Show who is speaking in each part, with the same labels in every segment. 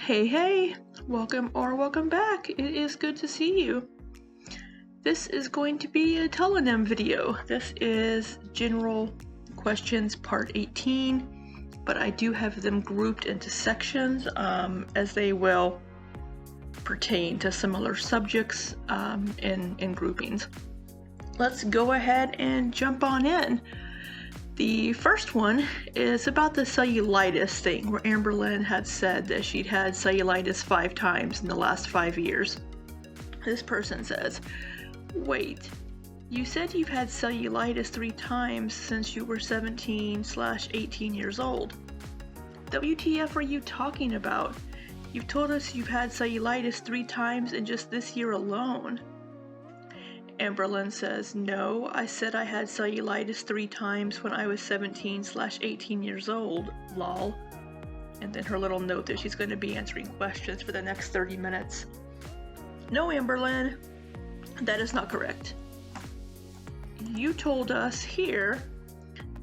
Speaker 1: Hey, welcome back. It is good to see you. This is going to be a Tellonym video. This is General Questions Part 18, but I do have them grouped into sections as they will pertain to similar subjects in groupings. Let's go ahead and jump on in. The first one is about the cellulitis thing, where Amberlynn had said that she'd had cellulitis 5 times in the last 5 years. This person says, wait, you said you've had cellulitis 3 times since you were 17/18 years old. WTF are you talking about? You've told us you've had cellulitis 3 times in just this year alone. Amberlynn says, no, I said I had cellulitis 3 times when I was 17/18 years old, lol. And then her little note that she's going to be answering questions for the next 30 minutes. No, Amberlynn, that is not correct. You told us here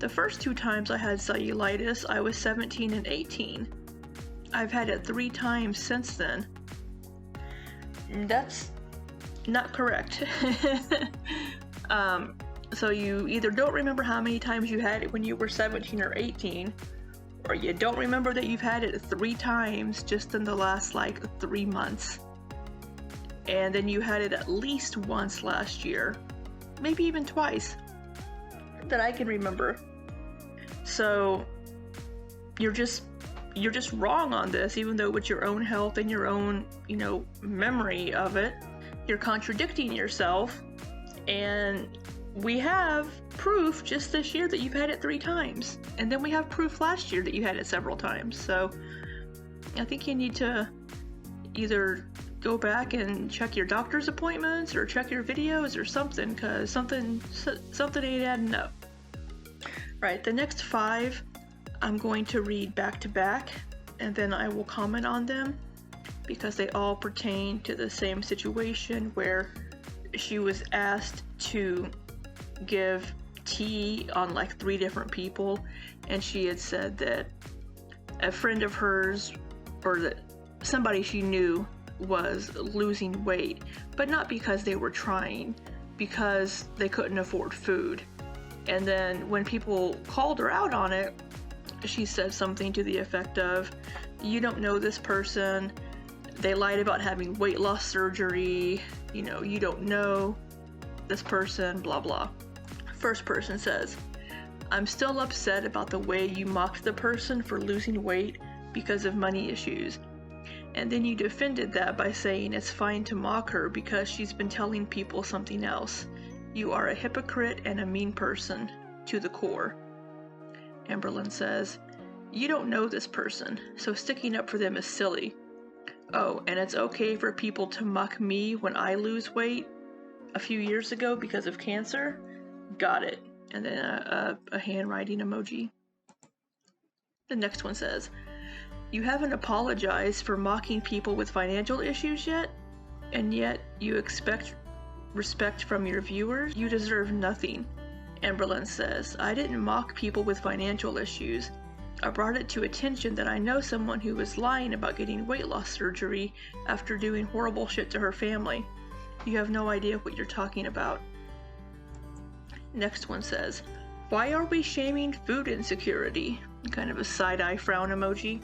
Speaker 1: the first 2 times I had cellulitis, I was 17 and 18. I've had it 3 times since then. That's not correct. So you either don't remember how many times you had it when you were 17 or 18, or you don't remember that you've had it 3 times just in the last 3 months. And then you had it at least once last year, maybe even twice, that I can remember. So you're just wrong on this, even though with your own health and your own, memory of it, you're contradicting yourself. And we have proof just this year that you've had it 3 times. And then we have proof last year that you had it several times. So I think you need to either go back and check your doctor's appointments or check your videos or something, because something ain't adding up. Right, the next 5 I'm going to read back to back, and then I will comment on them, because they all pertain to the same situation where she was asked to give tea on 3 different people, and she had said that a friend of hers, or that somebody she knew, was losing weight, but not because they were trying, because they couldn't afford food. And then when people called her out on it, she said something to the effect of, you don't know this person, they lied about having weight loss surgery, you don't know this person, blah blah. First person says, I'm still upset about the way you mocked the person for losing weight because of money issues. And then you defended that by saying it's fine to mock her because she's been telling people something else. You are a hypocrite and a mean person to the core. Amberlynn says, you don't know this person, so sticking up for them is silly. Oh, and it's okay for people to mock me when I lose weight a few years ago because of cancer? Got it. And then a handwriting emoji. The next one says, you haven't apologized for mocking people with financial issues yet, and yet you expect respect from your viewers? You deserve nothing. Amberlynn says, I didn't mock people with financial issues. I brought it to attention that I know someone who was lying about getting weight loss surgery after doing horrible shit to her family. You have no idea what you're talking about. Next one says, why are we shaming food insecurity? Kind of a side-eye frown emoji.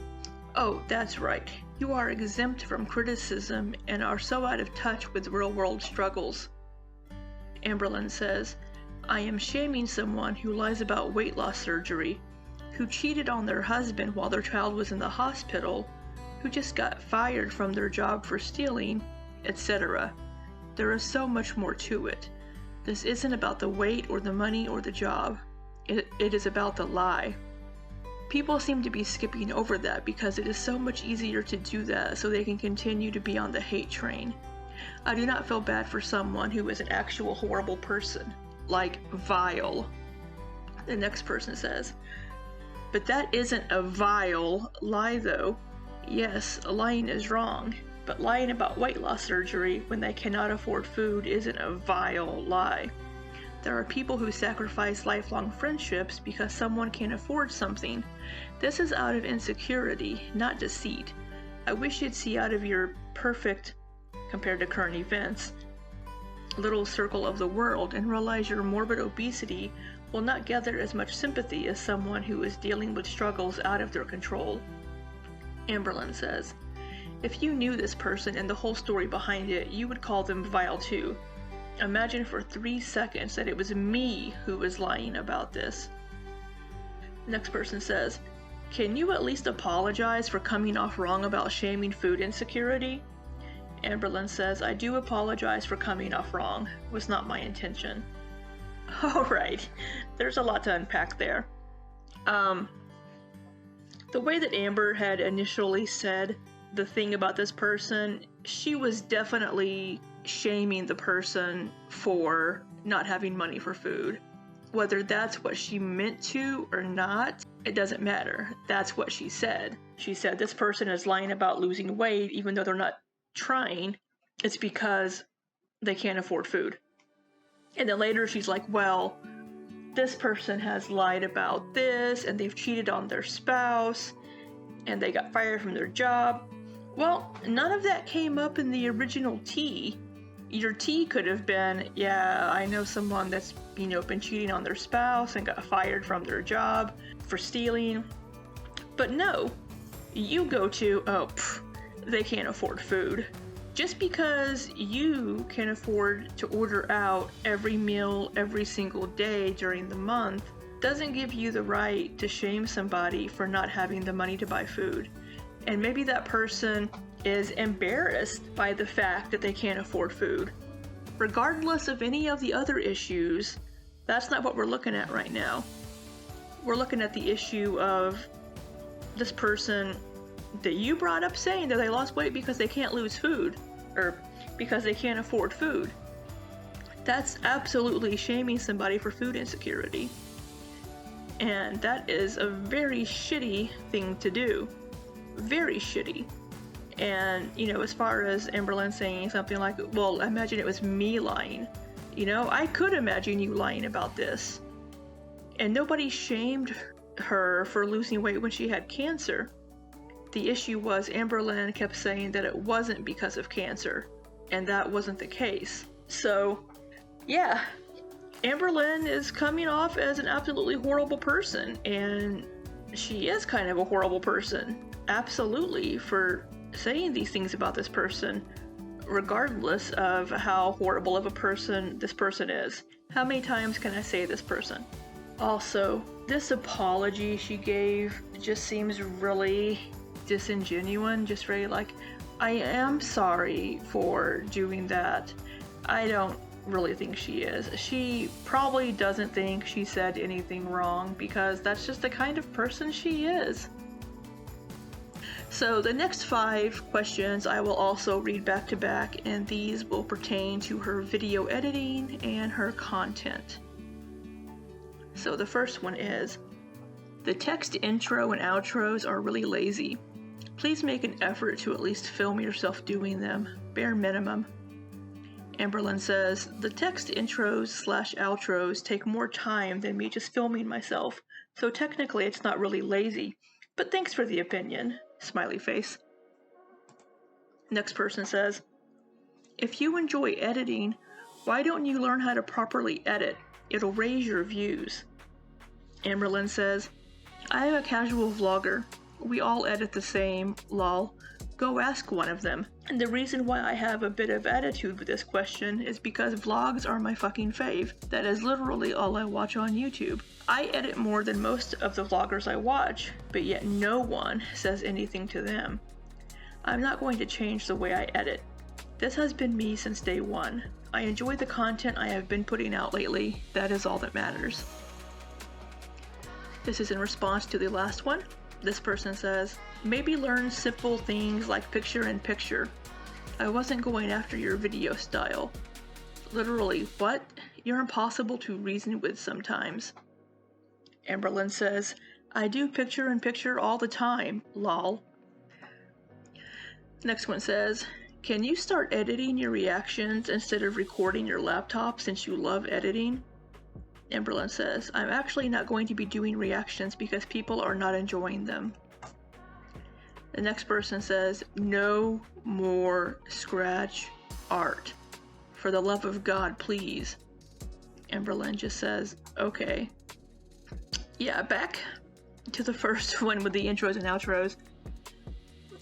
Speaker 1: Oh, that's right. You are exempt from criticism and are so out of touch with real-world struggles. Amberlynn says, I am shaming someone who lies about weight loss surgery, who cheated on their husband while their child was in the hospital, who just got fired from their job for stealing, etc. There is so much more to it. This isn't about the weight or the money or the job. It is about the lie. People seem to be skipping over that because it is so much easier to do that so they can continue to be on the hate train. I do not feel bad for someone who is an actual horrible person, like vile. The next person says, but that isn't a vile lie though. Yes, lying is wrong, but lying about weight loss surgery when they cannot afford food isn't a vile lie. There are people who sacrifice lifelong friendships because someone can't afford something. This is out of insecurity, not deceit. I wish you'd see out of your perfect, compared to current events, little circle of the world and realize your morbid obesity will not gather as much sympathy as someone who is dealing with struggles out of their control. Amberlynn says, if you knew this person and the whole story behind it, you would call them vile too. Imagine for 3 seconds that it was me who was lying about this. Next person says, can you at least apologize for coming off wrong about shaming food insecurity? Amberlynn says, I do apologize for coming off wrong. It was not my intention. Alright, there's a lot to unpack there. The way that Amber had initially said the thing about this person, she was definitely shaming the person for not having money for food. Whether that's what she meant to or not, it doesn't matter. That's what she said. She said this person is lying about losing weight even though they're not trying. It's because they can't afford food. And then later she's like, well, this person has lied about this and they've cheated on their spouse and they got fired from their job. Well, none of that came up in the original tea. Your tea could have been, yeah, I know someone that's, been cheating on their spouse and got fired from their job for stealing. But no, you go to, they can't afford food. Just because you can afford to order out every meal every single day during the month doesn't give you the right to shame somebody for not having the money to buy food. And maybe that person is embarrassed by the fact that they can't afford food. Regardless of any of the other issues, that's not what we're looking at right now. We're looking at the issue of this person that you brought up saying that they lost weight because they can't lose food, or because they can't afford food. That's absolutely shaming somebody for food insecurity. And that is a very shitty thing to do. Very shitty. And, as far as Amberlynn saying something like, well, imagine it was me lying. I could imagine you lying about this. And nobody shamed her for losing weight when she had cancer. The issue was Amberlynn kept saying that it wasn't because of cancer, and that wasn't the case. So, yeah, Amberlynn is coming off as an absolutely horrible person, and she is kind of a horrible person, absolutely, for saying these things about this person, regardless of how horrible of a person this person is. How many times can I say this person? Also, this apology she gave just seems really disingenuous, just very like, I am sorry for doing that. I don't really think she is. She probably doesn't think she said anything wrong because that's just the kind of person she is. So the next 5 questions I will also read back to back, and these will pertain to her video editing and her content. So the first one is, the text intro and outros are really lazy. Please make an effort to at least film yourself doing them, bare minimum. Amberlynn says, the text intros/outros take more time than me just filming myself, so technically it's not really lazy, but thanks for the opinion. Smiley face. Next person says, if you enjoy editing, why don't you learn how to properly edit? It'll raise your views. Amberlynn says, I am a casual vlogger. We all edit the same, lol. Go ask one of them. And the reason why I have a bit of attitude with this question is because vlogs are my fucking fave. That is literally all I watch on YouTube. I edit more than most of the vloggers I watch, but yet no one says anything to them. I'm not going to change the way I edit. This has been me since day one. I enjoy the content I have been putting out lately. That is all that matters. This is in response to the last one. This person says, maybe learn simple things like picture-in-picture. I wasn't going after your video style. Literally, what? You're impossible to reason with sometimes. Amberlynn says, I do picture-in-picture all the time, lol. Next one says, can you start editing your reactions instead of recording your laptop since you love editing? Amberlynn says, I'm actually not going to be doing reactions because people are not enjoying them. The next person says, no more scratch art. For the love of God, please. Amberlynn just says, okay. Yeah, back to the first one with the intros and outros.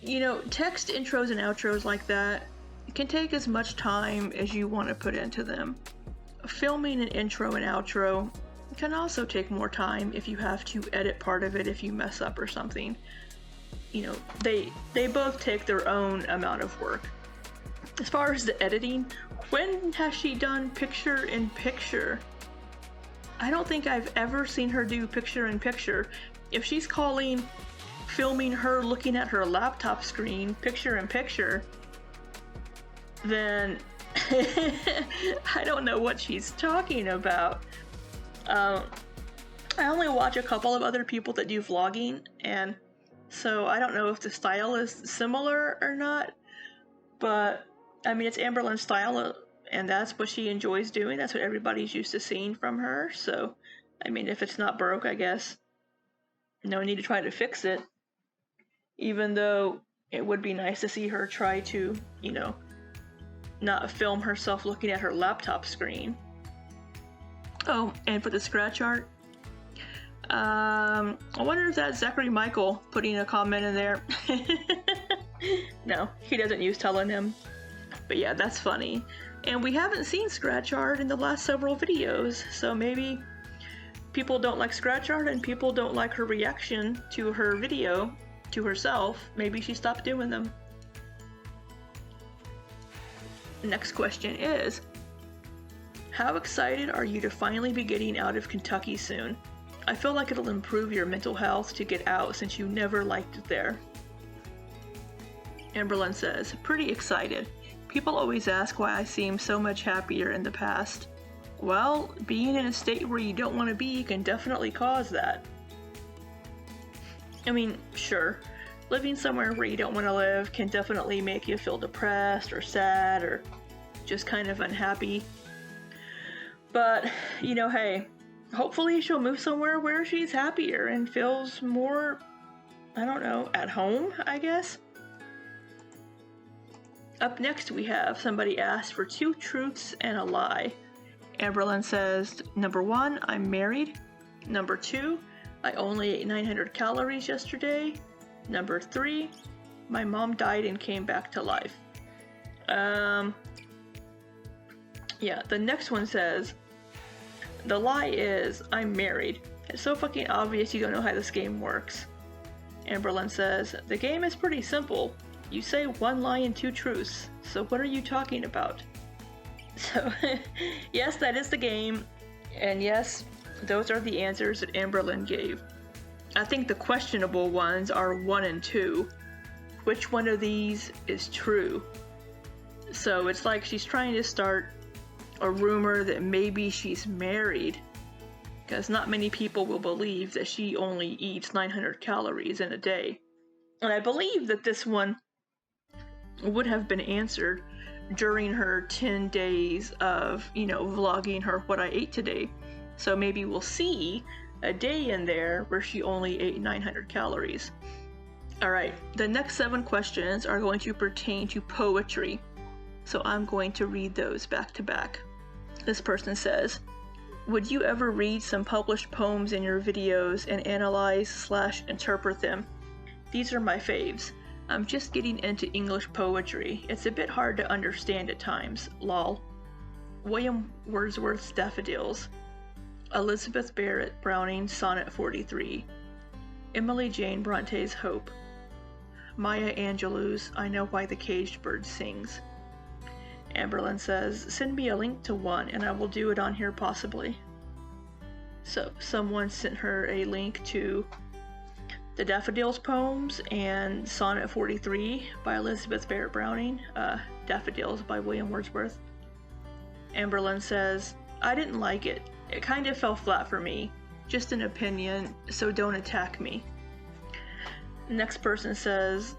Speaker 1: You know, text intros and outros like that can take as much time as you want to put into them. Filming an intro and outro can also take more time if you have to edit part of it if you mess up or something. You know, they both take their own amount of work. As far as the editing, when has she done picture-in-picture? I don't think I've ever seen her do picture-in-picture. If she's calling filming her looking at her laptop screen picture-in-picture, then I don't know what she's talking about. I only watch a couple of other people that do vlogging, and so I don't know if the style is similar or not, but I mean, it's Amberlynn's style, and that's what she enjoys doing. That's what everybody's used to seeing from her. So, I mean, if it's not broke, I guess no need to try to fix it. Even though it would be nice to see her try to, you know, not film herself looking at her laptop screen. Oh, and for the scratch art, I wonder if that's Zachary Michael putting a comment in there. No, he doesn't use Tellonym. But yeah, that's funny. And we haven't seen scratch art in the last several videos, so maybe people don't like scratch art and people don't like her reaction to her video, to herself. Maybe she stopped doing them. Next question is, how excited are you to finally be getting out of Kentucky soon? I feel like it'll improve your mental health to get out since you never liked it there. Amberlynn says, pretty excited. People always ask why I seem so much happier in the past. Well, being in a state where you don't want to be can definitely cause that. I mean, sure, living somewhere where you don't want to live can definitely make you feel depressed or sad or just kind of unhappy. But, you know, hey, hopefully she'll move somewhere where she's happier and feels more, I don't know, at home, I guess. Up next we have somebody asked for 2 truths and a lie. Amberlynn says, number 1, I'm married. Number 2, I only ate 900 calories yesterday. Number 3, my mom died and came back to life. Yeah, the next one says, the lie is, I'm married. It's so fucking obvious you don't know how this game works. Amberlynn says, the game is pretty simple. You say 1 lie and 2 truths. So what are you talking about? So, yes, that is the game. And yes, those are the answers that Amberlynn gave. I think the questionable ones are 1 and 2. Which one of these is true? So it's like she's trying to start a rumor that maybe she's married, because not many people will believe that she only eats 900 calories in a day. And I believe that this one would have been answered during her 10 days of, you know, vlogging her what I ate today. So maybe we'll see a day in there where she only ate 900 calories. Alright, the next 7 questions are going to pertain to poetry. So I'm going to read those back to back. This person says, would you ever read some published poems in your videos and analyze/interpret them? These are my faves. I'm just getting into English poetry. It's a bit hard to understand at times, lol. William Wordsworth's Daffodils. Elizabeth Barrett Browning's Sonnet 43. Emily Jane Bronte's Hope. Maya Angelou's I Know Why the Caged Bird Sings. Amberlynn says, send me a link to one and I will do it on here possibly. So someone sent her a link to the Daffodils poems and Sonnet 43 by Elizabeth Barrett Browning, Daffodils by William Wordsworth. Amberlynn says, I didn't like it. It kind of fell flat for me. Just an opinion, so don't attack me. Next person says,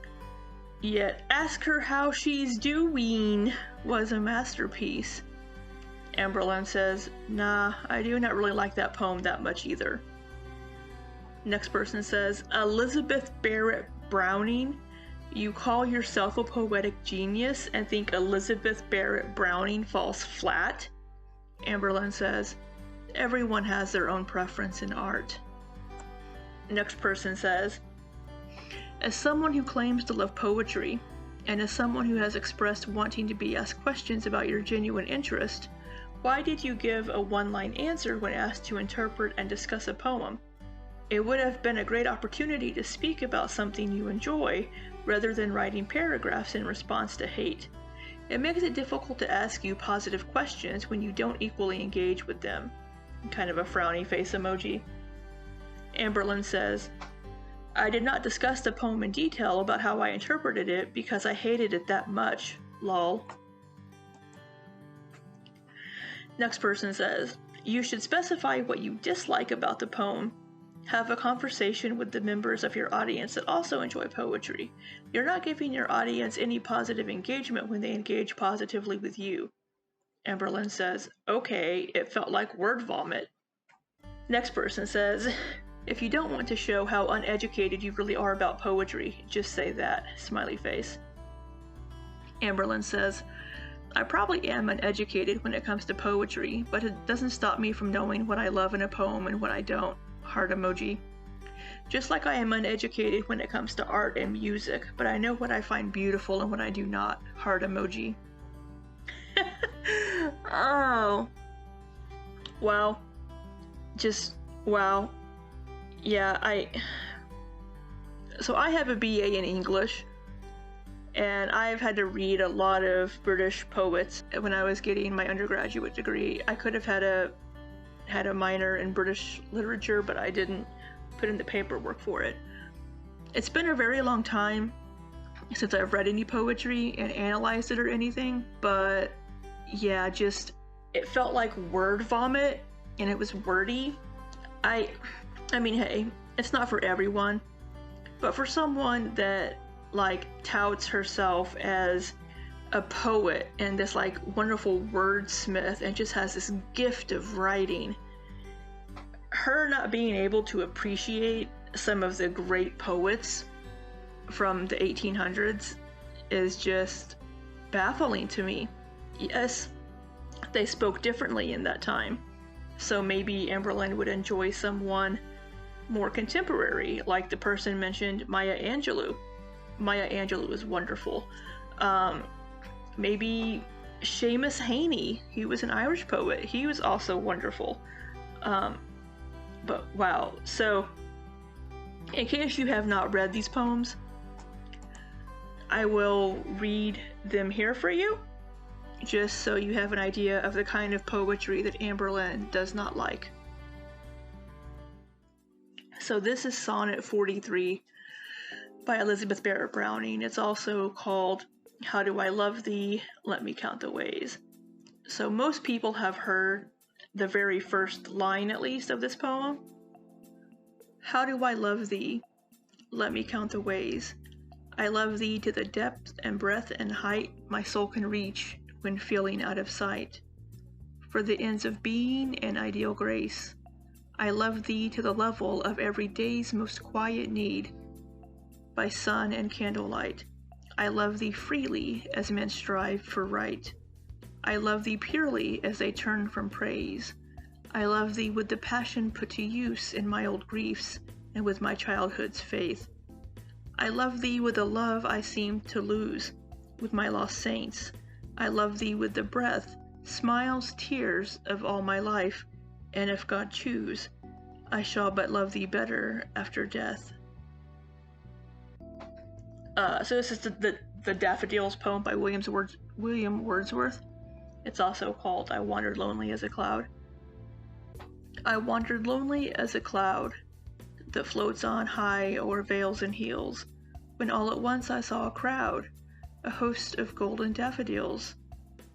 Speaker 1: yet ask her how she's doing was a masterpiece. Amberlynn says, nah, I do not really like that poem that much either. Next person says, Elizabeth Barrett Browning? You call yourself a poetic genius and think Elizabeth Barrett Browning falls flat? Amberlynn says, everyone has their own preference in art. Next person says, as someone who claims to love poetry, and as someone who has expressed wanting to be asked questions about your genuine interest, why did you give a one-line answer when asked to interpret and discuss a poem? It would have been a great opportunity to speak about something you enjoy, rather than writing paragraphs in response to hate. It makes it difficult to ask you positive questions when you don't equally engage with them. Kind of a frowny face emoji. Amberlynn says, I did not discuss the poem in detail about how I interpreted it because I hated it that much. Lol. Next person says, you should specify what you dislike about the poem. Have a conversation with the members of your audience that also enjoy poetry. You're not giving your audience any positive engagement when they engage positively with you. Amberlynn says, okay, it felt like word vomit. Next person says, if you don't want to show how uneducated you really are about poetry, just say that, smiley face. Amberlynn says, I probably am uneducated when it comes to poetry, but it doesn't stop me from knowing what I love in a poem and what I don't. Heart emoji. Just like I am uneducated when it comes to art and music, but I know what I find beautiful and what I do not. Heart emoji. Oh. Wow. Just, wow. Yeah, So I have a BA in English, and I've had to read a lot of British poets when I was getting my undergraduate degree. I could have had a minor in British literature, but I didn't put in the paperwork for it. It's been a very long time since I've read any poetry and analyzed it or anything, but yeah, just, it felt like word vomit, and it was wordy. I mean, hey, it's not for everyone, but for someone that, like, touts herself as a poet and this, like, wonderful wordsmith and just has this gift of writing, her not being able to appreciate some of the great poets from the 1800s is just baffling to me. Yes, they spoke differently in that time, so maybe Amberlynn would enjoy someone more contemporary, like the person mentioned, Maya Angelou. Maya Angelou is wonderful. Maybe Seamus Heaney, he was an Irish poet. He was also wonderful. But wow, so in case you have not read these poems, I will read them here for you, just so you have an idea of the kind of poetry that Amberlynn does not like. So this is Sonnet 43 by Elizabeth Barrett Browning. It's also called How Do I Love Thee? Let Me Count the Ways. So most people have heard the very first line, at least, of this poem. How do I love thee? Let me count the ways. I love thee to the depth and breadth and height my soul can reach when feeling out of sight. For the ends of being and ideal grace, I love thee to the level of every day's most quiet need. By sun and candlelight, I love thee freely as men strive for right. I love thee purely as they turn from praise. I love thee with the passion put to use in my old griefs and with my childhood's faith. I love thee with the love I seem to lose with my lost saints. I love thee with the breath, smiles, tears of all my life, and if God choose, I shall but love thee better after death. So this is the Daffodils poem by William Wordsworth. It's also called I Wandered Lonely as a Cloud. I wandered lonely as a cloud that floats on high o'er vales and hills, when all at once I saw a crowd, a host of golden daffodils,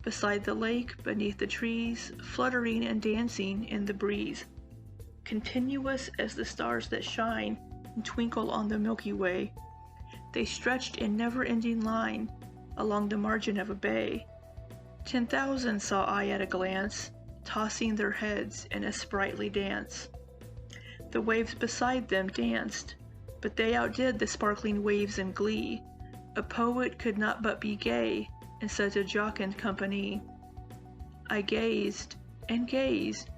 Speaker 1: beside the lake, beneath the trees, fluttering and dancing in the breeze, continuous as the stars that shine and twinkle on the Milky Way. They stretched in never-ending line along the margin of a bay. 10,000 saw I at a glance, tossing their heads in a sprightly dance. The waves beside them danced, but they outdid the sparkling waves in glee. A poet could not but be gay in such a jocund company. I gazed and gazed,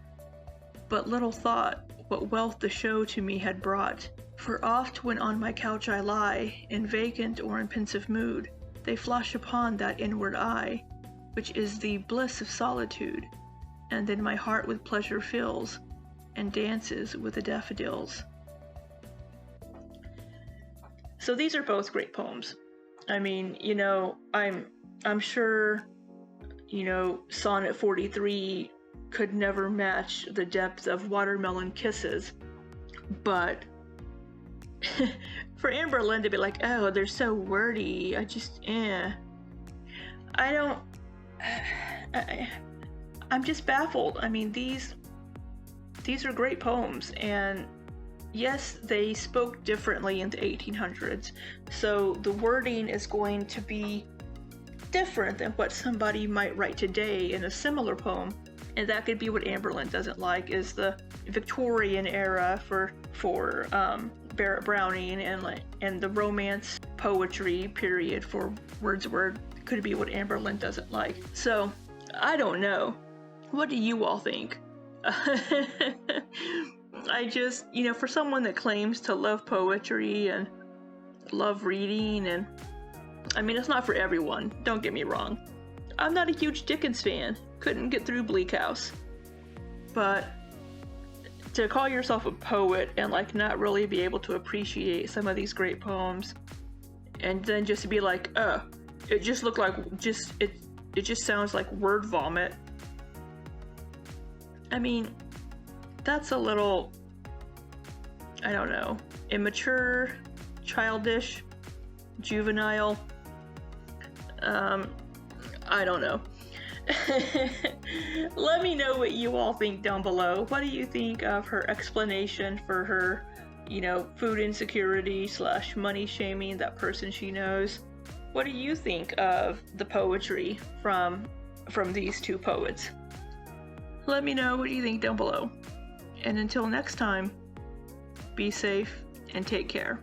Speaker 1: but little thought what wealth the show to me had brought. For oft when on my couch I lie, in vacant or in pensive mood, they flash upon that inward eye, which is the bliss of solitude, and then my heart with pleasure fills, and dances with the daffodils. So these are both great poems. I mean, you know, I'm sure, you know, Sonnet 43 could never match the depth of Watermelon Kisses, but for Amberlynn to be like, oh, they're so wordy, I'm just baffled. I mean, these are great poems, and yes, they spoke differently in the 1800s, so the wording is going to be different than what somebody might write today in a similar poem, and that could be what Amberlynn doesn't like, is the Victorian era for Barrett Browning, and the romance poetry period for Wordsworth could be what Amberlynn doesn't like. So I don't know. What do you all think? I just, you know, for someone that claims to love poetry and love reading, and I mean, it's not for everyone, don't get me wrong. I'm not a huge Dickens fan, couldn't get through Bleak House. But to call yourself a poet and like not really be able to appreciate some of these great poems, and then just to be like, it just looked like it just sounds like word vomit. I mean, that's a little, I don't know, immature, childish, juvenile. I don't know. Let me know what you all think down below. What do you think of her explanation for her, you know, food insecurity / money shaming that person she knows? What do you think of the poetry from these two poets? Let me know what you think down below. And until next time, be safe and take care.